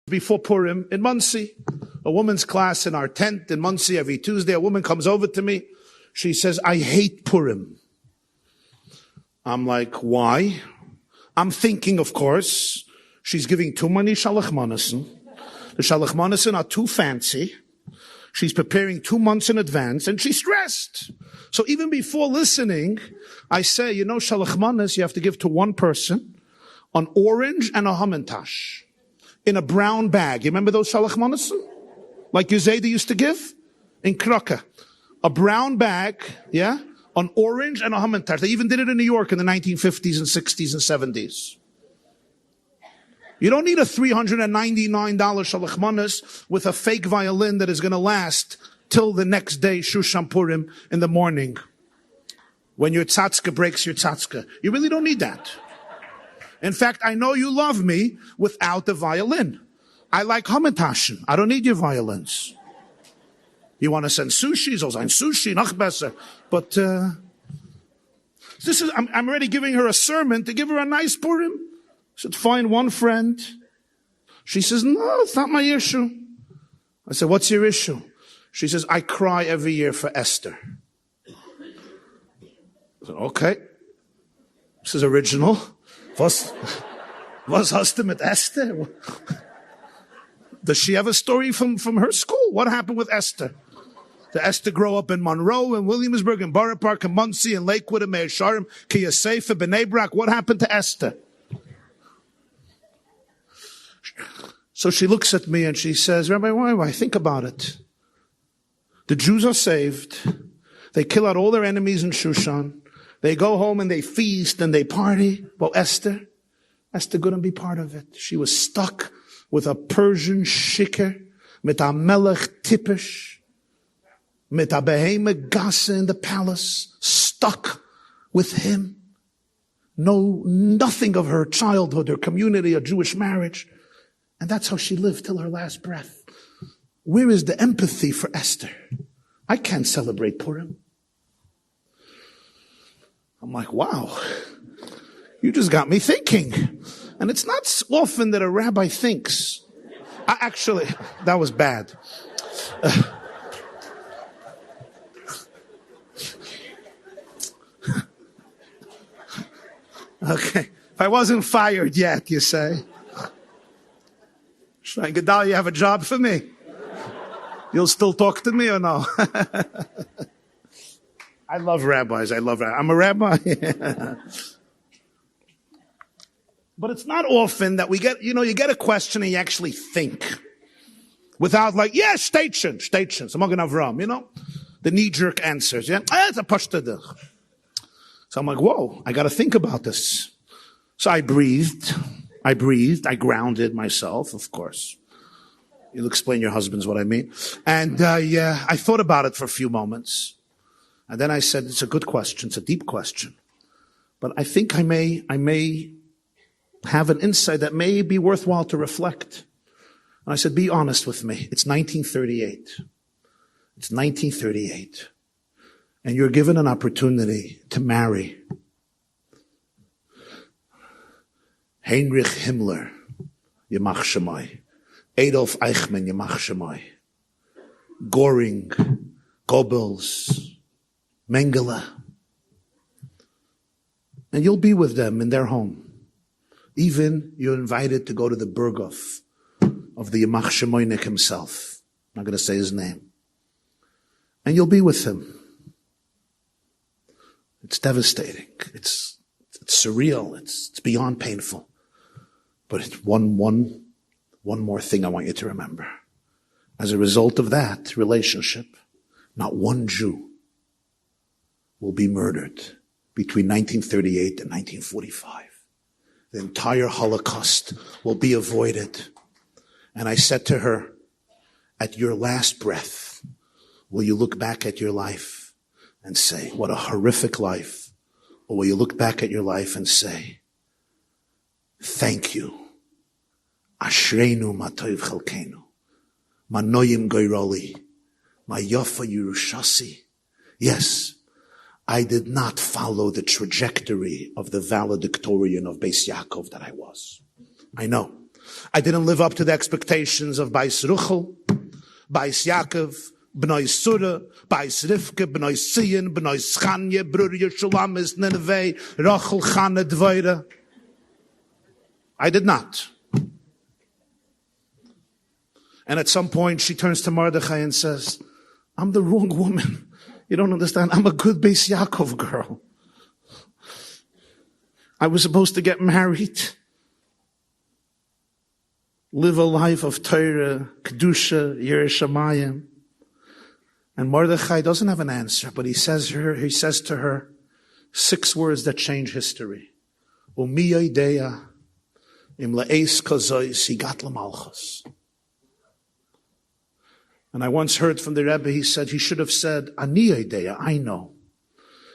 Before Purim in Muncie, a woman's class in our tent in Muncie every Tuesday. A woman comes over to me. She says, I hate Purim. I'm like, why? I'm thinking, of course, she's giving too many shalachmanasen. The shalachmanasen are too fancy. She's preparing 2 months in advance and she's stressed. So even before listening, I say, shalachmanas you have to give to one person, an orange and a hamantash. In a brown bag. You remember those shalachmanasen? Like Yuzeda used to give? In Kraka. A brown bag, yeah? An orange and a hamantash. They even did it in New York in the 1950s and 60s and 70s. You don't need a $399 shalachmanas with a fake violin that is going to last till the next day, Shushan Purim, in the morning. When your tzatzka breaks your tzatzka. You really don't need that. In fact, I know you love me without the violin. I like hamantashen. I don't need your violins. You want to send sushi? So send sushi, noch besser. But I'm already giving her a sermon to give her a nice Purim. I said, find one friend. She says, no, it's not my issue. I said, what's your issue? She says, I cry every year for Esther. I said, okay. This is original. Was hast du mit Esther? Does she have a story from her school? What happened with Esther? Did Esther grow up in Monroe and Williamsburg and Borough Park and Muncie and Lakewood and Meir Sharim, Kiyasefa, B'nai Brak? What happened to Esther? So she looks at me and she says, Rabbi, why? Think about it. The Jews are saved. They kill out all their enemies in Shushan. They go home and they feast and they party. Well, Esther couldn't be part of it. She was stuck with a Persian shikr, mit a melech tipish, mit a beheme gasa in the palace, stuck with him. Nothing of her childhood, her community, a Jewish marriage. And that's how she lived till her last breath. Where is the empathy for Esther? I can't celebrate Purim. I'm like, wow, you just got me thinking. And it's not often that a rabbi thinks. Actually, that was bad. Okay. If I wasn't fired yet, you say. Gadal, you have a job for me? You'll still talk to me or no? I love rabbis. I'm a rabbi. But it's not often that we get, you get a question and you actually think. Without yes, station. Magen Avram, the knee-jerk answers. Yeah, it's a pashta. So I'm like, whoa, I got to think about this. So I breathed. I grounded myself, of course. You'll explain your husbands what I mean. And I thought about it for a few moments. And then I said, it's a good question. It's a deep question. But I think I may have an insight that may be worthwhile to reflect. And I said, be honest with me. It's 1938. It's 1938. And you're given an opportunity to marry Heinrich Himmler, Yemach Shemai, Adolf Eichmann, Yemach Shemai, Göring, Goebbels, Mengele. And you'll be with them in their home. Even you're invited to go to the Berghof of the Yemach Shemoinik himself. I'm not going to say his name. And you'll be with him. It's devastating. It's surreal. It's beyond painful. But it's one more thing I want you to remember. As a result of that relationship, not one Jew will be murdered between 1938 and 1945. The entire Holocaust will be avoided. And I said to her, at your last breath, will you look back at your life and say, what a horrific life? Or will you look back at your life and say, thank you. Ashreinu matoiv chalkenu. Manoyim goyroli. Mayofa Yerushasi. Yes, I did not follow the trajectory of the valedictorian of Beis Yaakov that I was. I know. I didn't live up to the expectations of Bais Ruchel, Bais Yaakov, B'nai Surah, Bais Rivka, B'nai Siyan, B'nai Schanya, Brur Yeshulamis, Nineveh, Rachel, Chana, Dvaira. I did not. And at some point she turns to Mordechai and says, I'm the wrong woman. You don't understand. I'm a good Beis Yaakov girl. I was supposed to get married, live a life of Torah, Kedusha, Yireh Shamayim. And Mordechai doesn't have an answer, but he says to her 6 words that change history. Umi yodeya im le'eis kazois higat l'malchus. And I once heard from the Rabbi, he said, he should have said, Ani yodeya, I know.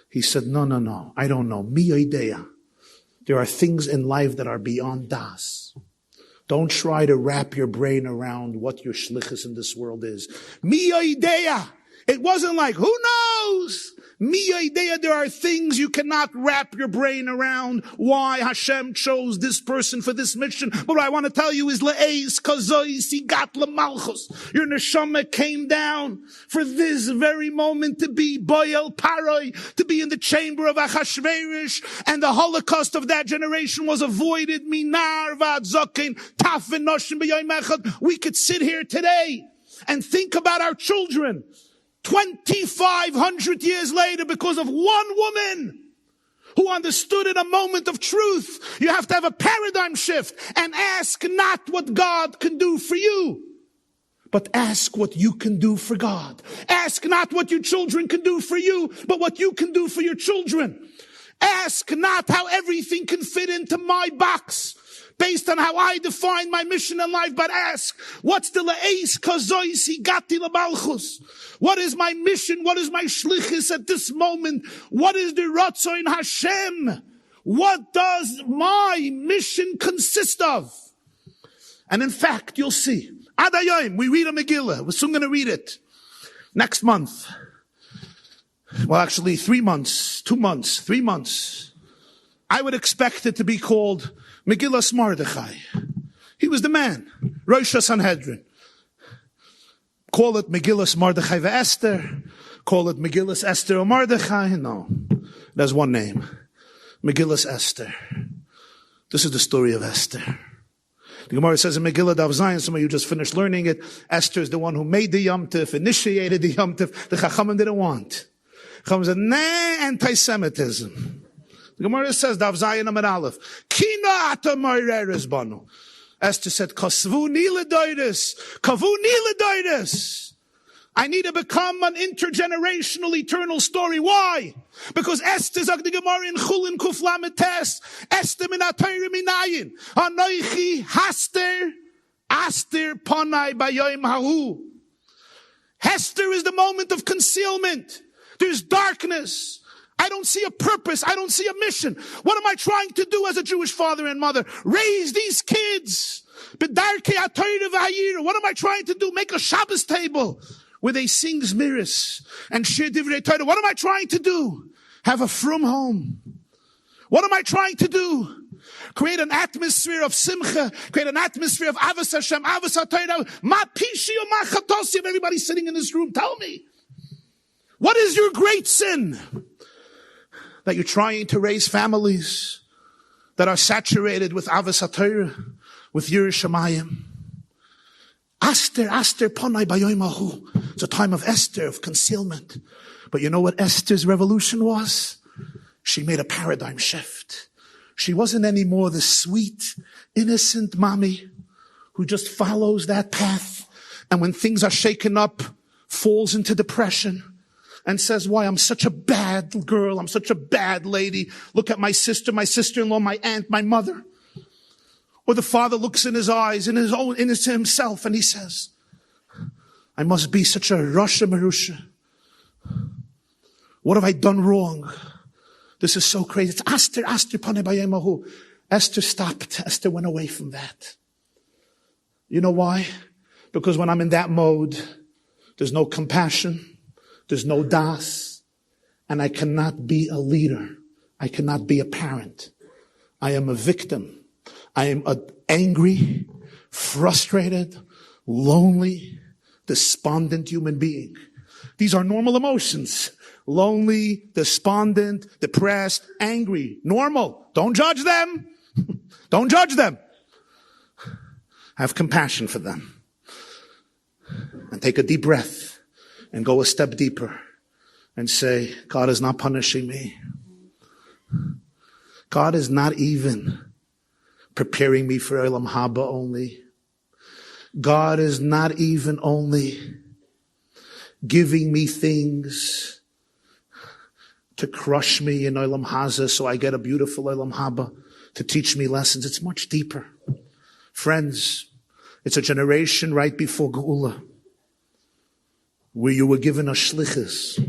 He said, no, I don't know. Mi yodeya. There are things in life that are beyond das. Don't try to wrap your brain around what your shlichus in this world is. Mi yodeya. It wasn't like, who knows? Mi yodeya, there are things you cannot wrap your brain around. Why Hashem chose this person for this mission. But what I want to tell you is, le'eis kazois higat l'malchus. Your neshama came down for this very moment to be boyel paroi, to be in the chamber of Achashverosh, and the Holocaust of that generation was avoided. Minar v'ad zokein, taf v'noshim b'yoyim echad. We could sit here today and think about our children 2,500 years later because of one woman who understood in a moment of truth. You have to have a paradigm shift and ask not what God can do for you, but ask what you can do for God. Ask not what your children can do for you, but what you can do for your children. Ask not how everything can fit into my box based on how I define my mission in life, but ask, what's the le'eis kazois higati l'malchus? What is my mission? What is my shlichus at this moment? What is the ratzon Hashem? What does my mission consist of? And in fact, you'll see, Ad Hayom, we read a Megillah. We're soon going to read it. Next month. Well, actually 3 months, 2 months, 3 months. I would expect it to be called Megillas Mordechai. He was the man. Rosh Sanhedrin. Call it Megillas Mordechai Esther. Call it Megillas Esther or Mordechai. No. There's one name. Megillas Esther. This is the story of Esther. The Gemara says in Megillah Daf Zayin, some of you just finished learning it, Esther is the one who made the Yom Tov, initiated the Yom Tov. The Chachamim didn't want. Chachamim said, nah, anti-Semitism. The Gemara says, Daf Zayin Amar Aleph, Kina ata moireres banu. Esther said, Kasvu nila doides, kavu nila doides. I need to become an intergenerational, eternal story. Why? Because Esther zog the Gemara in Chulin Kuf Lamed Tes, Esther min atayre minayin, anoichi haster, aster panai bayoim hahu. Hester is the moment of concealment. There's darkness. I don't see a purpose. I don't see a mission. What am I trying to do as a Jewish father and mother? Raise these kids. What am I trying to do? Make a Shabbos table where they sing Zmiris and share Divrei Torah. What am I trying to do? Have a frum home. What am I trying to do? Create an atmosphere of simcha. Create an atmosphere of avos Hashem, avos HaTorah. Ma pishi o ma chatosi of everybody sitting in this room. Tell me. What is your great sin? That you're trying to raise families that are saturated with avos HaTorah, with Yireh Shamayim. Esther panai bayoim hahu. It's a time of Esther, of concealment. But you know what Esther's revolution was? She made a paradigm shift. She wasn't anymore the sweet, innocent mommy who just follows that path and when things are shaken up, falls into depression and says, why, I'm such a bad girl, I'm such a bad lady. Look at my sister, my sister-in-law, my aunt, my mother. Or the father looks in his eyes, in himself, and he says, I must be such a Rasha Merusha. What have I done wrong? This is so crazy. It's Esther panei bayom hahu. Esther stopped. Esther went away from that. You know why? Because when I'm in that mode, there's no compassion. There's no das. And I cannot be a leader. I cannot be a parent. I am a victim. I am angry, frustrated, lonely, despondent human being. These are normal emotions. Lonely, despondent, depressed, angry. Normal. Don't judge them. Don't judge them. Have compassion for them. And take a deep breath and go a step deeper and say, God is not punishing me. God is not even preparing me for Olam Haba only. God is not even only giving me things to crush me in Olam Haza so I get a beautiful Olam Haba, to teach me lessons. It's much deeper. Friends, it's a generation right before Geula where you were given a shlichus.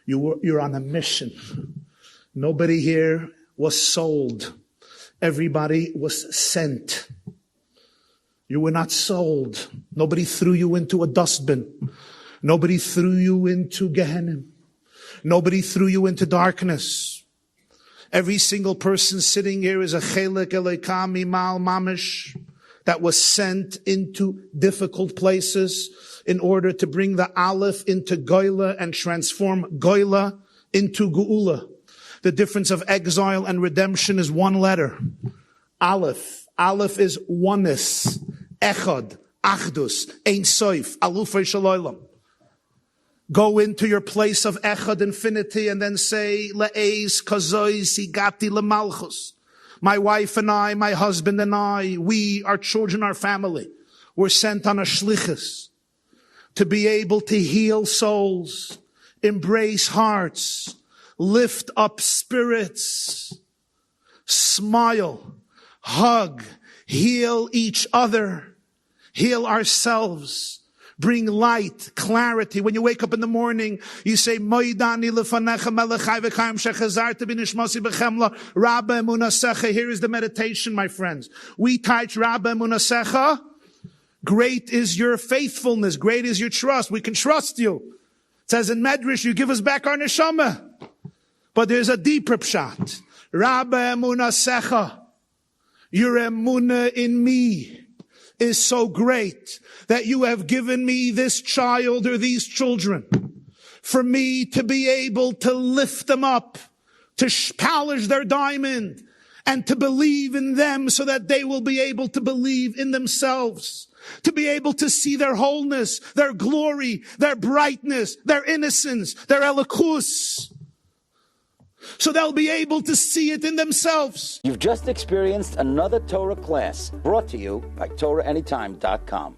You're on a mission. Nobody here was sold. Everybody was sent. You were not sold. Nobody threw you into a dustbin. Nobody threw you into Gehenna. Nobody threw you into darkness. Every single person sitting here is a chelik eloka mimal mamish that was sent into difficult places in order to bring the Aleph into Goyla and transform Goyla into Geula. The difference of exile and redemption is one letter. Aleph. Aleph is oneness. Echad. Achdus. Ein soif. Alufay shaloylam. Go into your place of Echad, infinity, and then say, Le'ez kazoy sigati lemalchus. My wife and I, my husband and I, we, our children, our family, were sent on a shlichus to be able to heal souls, embrace hearts, lift up spirits, smile, hug, heal each other, heal ourselves, bring light, clarity. When you wake up in the morning, you say, Moidani lefanecha melechai v'chaim shechazarta b'nishmasi b'chemla Rabbi Emunasecha. Here is the meditation, my friends. We touch Rabbi Emunasecha. Great is your faithfulness. Great is your trust. We can trust you. It says in Medrash, you give us back our neshama. But there's a deeper pshat. Rabbi Emunasecha. Your emunah in me is so great that you have given me this child or these children for me to be able to lift them up, to polish their diamond, and to believe in them so that they will be able to believe in themselves, to be able to see their wholeness, their glory, their brightness, their innocence, their elokus. So they'll be able to see it in themselves. You've just experienced another Torah class brought to you by TorahAnytime.com.